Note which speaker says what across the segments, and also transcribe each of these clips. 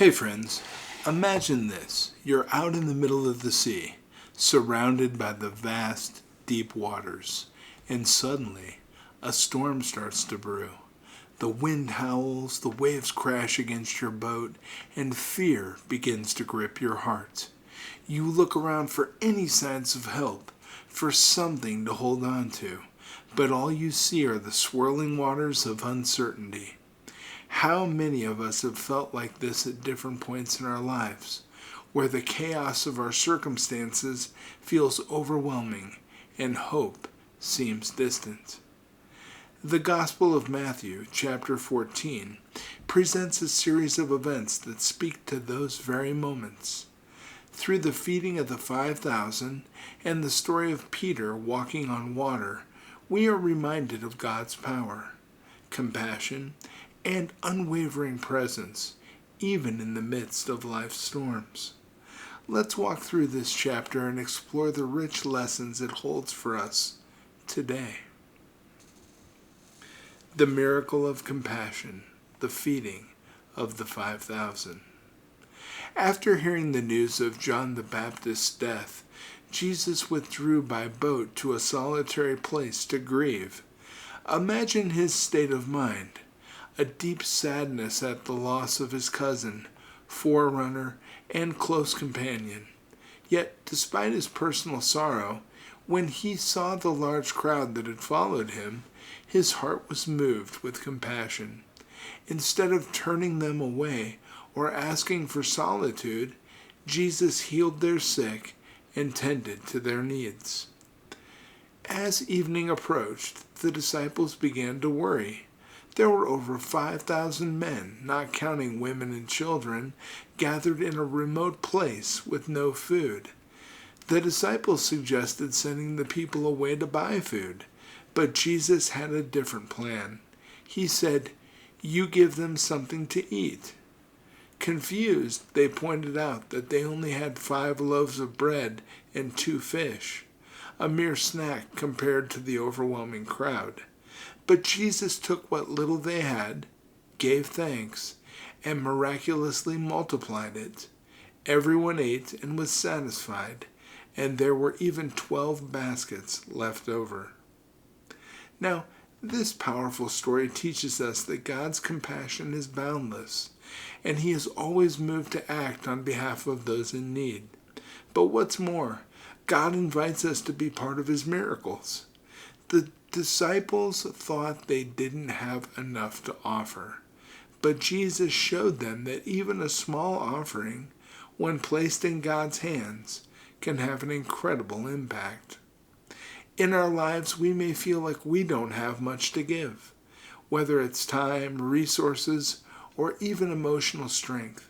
Speaker 1: Hey friends, imagine this. You're out in the middle of the sea, surrounded by the vast, deep waters, and suddenly a storm starts to brew. The wind howls, the waves crash against your boat, and fear begins to grip your heart. You look around for any signs of help, for something to hold on to, but all you see are the swirling waters of uncertainty. How many of us have felt like this at different points in our lives, where the chaos of our circumstances feels overwhelming and hope seems distant? The Gospel of Matthew, chapter 14, presents a series of events that speak to those very moments. Through the feeding of the 5,000 and the story of Peter walking on water, we are reminded of God's power, compassion, and unwavering presence, even in the midst of life's storms. Let's walk through this chapter and explore the rich lessons it holds for us today. The miracle of compassion, the feeding of the 5,000. After hearing the news of John the Baptist's death, Jesus withdrew by boat to a solitary place to grieve. Imagine his state of mind. A deep sadness at the loss of his cousin, forerunner, and close companion. Yet, despite his personal sorrow, when he saw the large crowd that had followed him, his heart was moved with compassion. Instead of turning them away or asking for solitude, Jesus healed their sick and tended to their needs. As evening approached, the disciples began to worry. There were over 5,000 men, not counting women and children, gathered in a remote place with no food. The disciples suggested sending the people away to buy food, but Jesus had a different plan. He said, "You give them something to eat." Confused, they pointed out that they only had 5 loaves of bread and 2 fish, a mere snack compared to the overwhelming crowd. But Jesus took what little they had, gave thanks, and miraculously multiplied it. Everyone ate and was satisfied, and there were even 12 baskets left over. Now, this powerful story teaches us that God's compassion is boundless, and He is always moved to act on behalf of those in need. But what's more, God invites us to be part of His miracles. The disciples thought they didn't have enough to offer, but Jesus showed them that even a small offering, when placed in God's hands, can have an incredible impact. In our lives, we may feel like we don't have much to give, whether it's time, resources, or even emotional strength.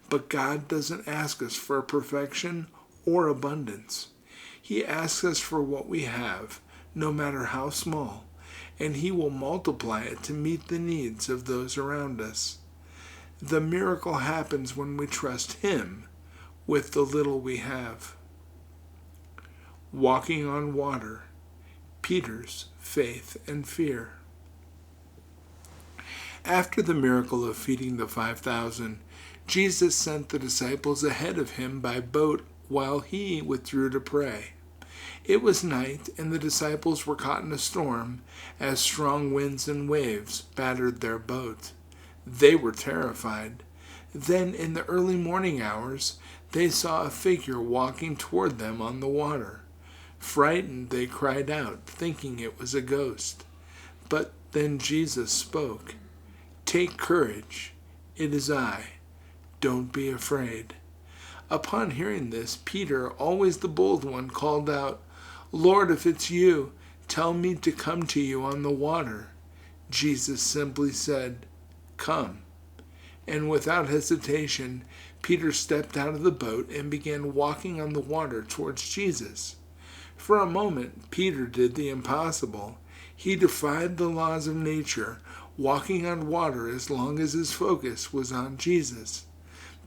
Speaker 1: But God doesn't ask us for perfection or abundance. He asks us for what we have, no matter how small, and He will multiply it to meet the needs of those around us. The miracle happens when we trust Him with the little we have. Walking on water, Peter's faith and fear. After the miracle of feeding the 5,000, Jesus sent the disciples ahead of Him by boat while He withdrew to pray. It was night, and the disciples were caught in a storm as strong winds and waves battered their boat. They were terrified. Then, in the early morning hours, they saw a figure walking toward them on the water. Frightened, they cried out, thinking it was a ghost. But then Jesus spoke. "Take courage. It is I. Don't be afraid." Upon hearing this, Peter, always the bold one, called out, "Lord, if it's you, tell me to come to you on the water." Jesus simply said, "Come." And without hesitation, Peter stepped out of the boat and began walking on the water towards Jesus. For a moment, Peter did the impossible. He defied the laws of nature, walking on water as long as his focus was on Jesus.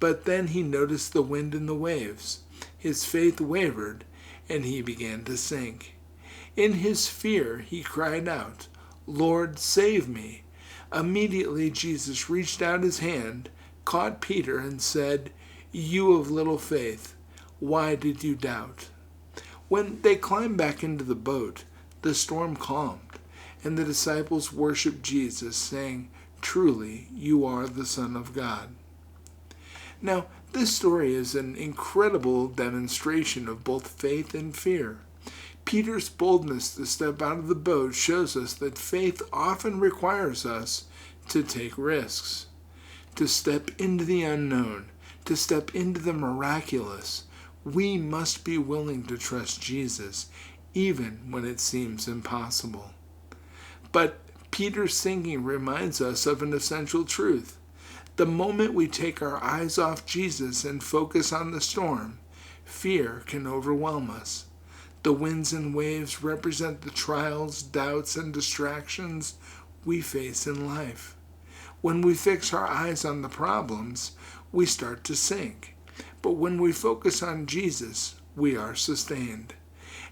Speaker 1: But then he noticed the wind and the waves. His faith wavered, and he began to sink. In his fear, he cried out, "Lord, save me." Immediately Jesus reached out his hand, caught Peter and said, "You of little faith, why did you doubt?" When they climbed back into the boat, the storm calmed, and the disciples worshiped Jesus, saying, "Truly, you are the Son of God." Now, this story is an incredible demonstration of both faith and fear. Peter's boldness to step out of the boat shows us that faith often requires us to take risks, to step into the unknown, to step into the miraculous. We must be willing to trust Jesus, even when it seems impossible. But Peter's thinking reminds us of an essential truth. The moment we take our eyes off Jesus and focus on the storm, fear can overwhelm us. The winds and waves represent the trials, doubts, and distractions we face in life. When we fix our eyes on the problems, we start to sink. But when we focus on Jesus, we are sustained.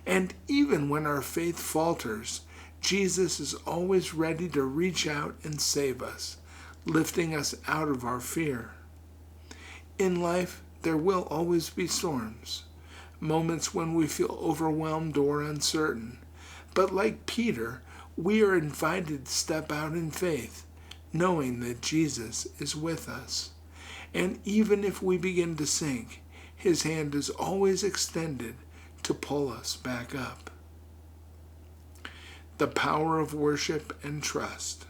Speaker 1: And even when our faith falters, Jesus is always ready to reach out and save us, lifting us out of our fear. In life, there will always be storms, moments when we feel overwhelmed or uncertain. But like Peter, we are invited to step out in faith, knowing that Jesus is with us. And even if we begin to sink, his hand is always extended to pull us back up. The power of worship and trust.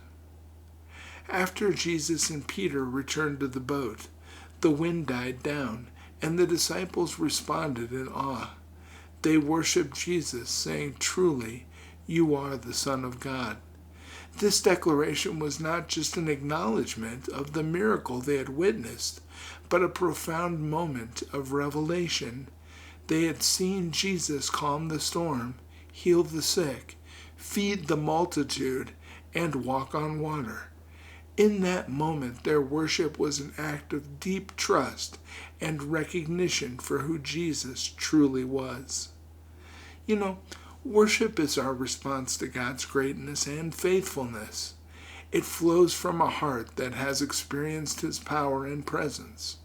Speaker 1: After Jesus and Peter returned to the boat, the wind died down, and the disciples responded in awe. They worshiped Jesus, saying, "Truly, you are the Son of God." This declaration was not just an acknowledgement of the miracle they had witnessed, but a profound moment of revelation. They had seen Jesus calm the storm, heal the sick, feed the multitude, and walk on water. In that moment, their worship was an act of deep trust and recognition for who Jesus truly was. Worship is our response to God's greatness and faithfulness. It flows from a heart that has experienced his power and presence.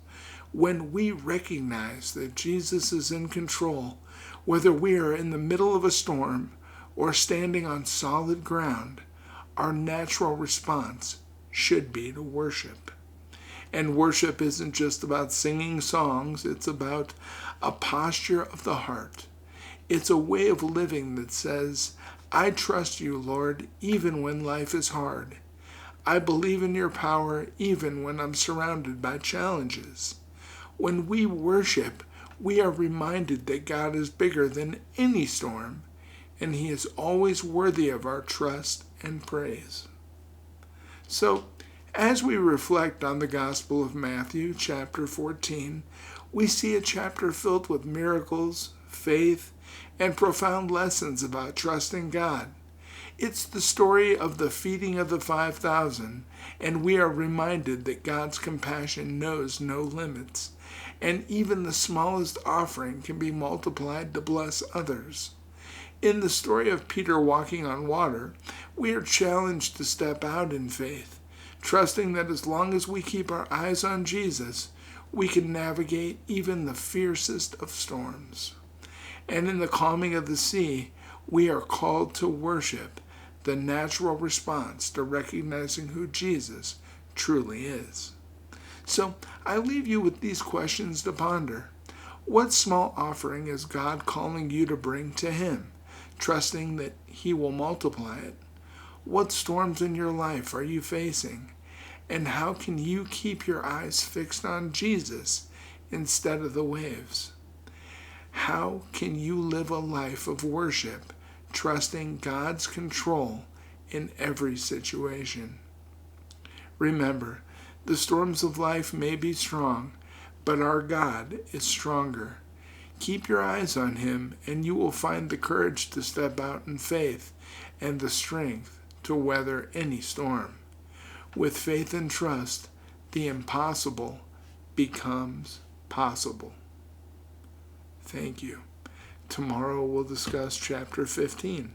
Speaker 1: When we recognize that Jesus is in control, whether we are in the middle of a storm or standing on solid ground, our natural response should be to worship. And worship isn't just about singing songs, it's about a posture of the heart. It's a way of living that says, "I trust you, Lord, even when life is hard. I believe in your power even when I'm surrounded by challenges." When we worship, we are reminded that God is bigger than any storm, and he is always worthy of our trust and praise. So, as we reflect on the Gospel of Matthew, chapter 14, we see a chapter filled with miracles, faith, and profound lessons about trusting God. It's the story of the feeding of the 5,000, and we are reminded that God's compassion knows no limits, and even the smallest offering can be multiplied to bless others. In the story of Peter walking on water, we are challenged to step out in faith, trusting that as long as we keep our eyes on Jesus, we can navigate even the fiercest of storms. And in the calming of the sea, we are called to worship, the natural response to recognizing who Jesus truly is. So I leave you with these questions to ponder. What small offering is God calling you to bring to him, trusting that he will multiply it? What storms in your life are you facing? And how can you keep your eyes fixed on Jesus instead of the waves? How can you live a life of worship, trusting God's control in every situation? Remember, the storms of life may be strong, but our God is stronger. Keep your eyes on him, and you will find the courage to step out in faith and the strength to weather any storm. With faith and trust, the impossible becomes possible. Thank you. Tomorrow we'll discuss chapter 15.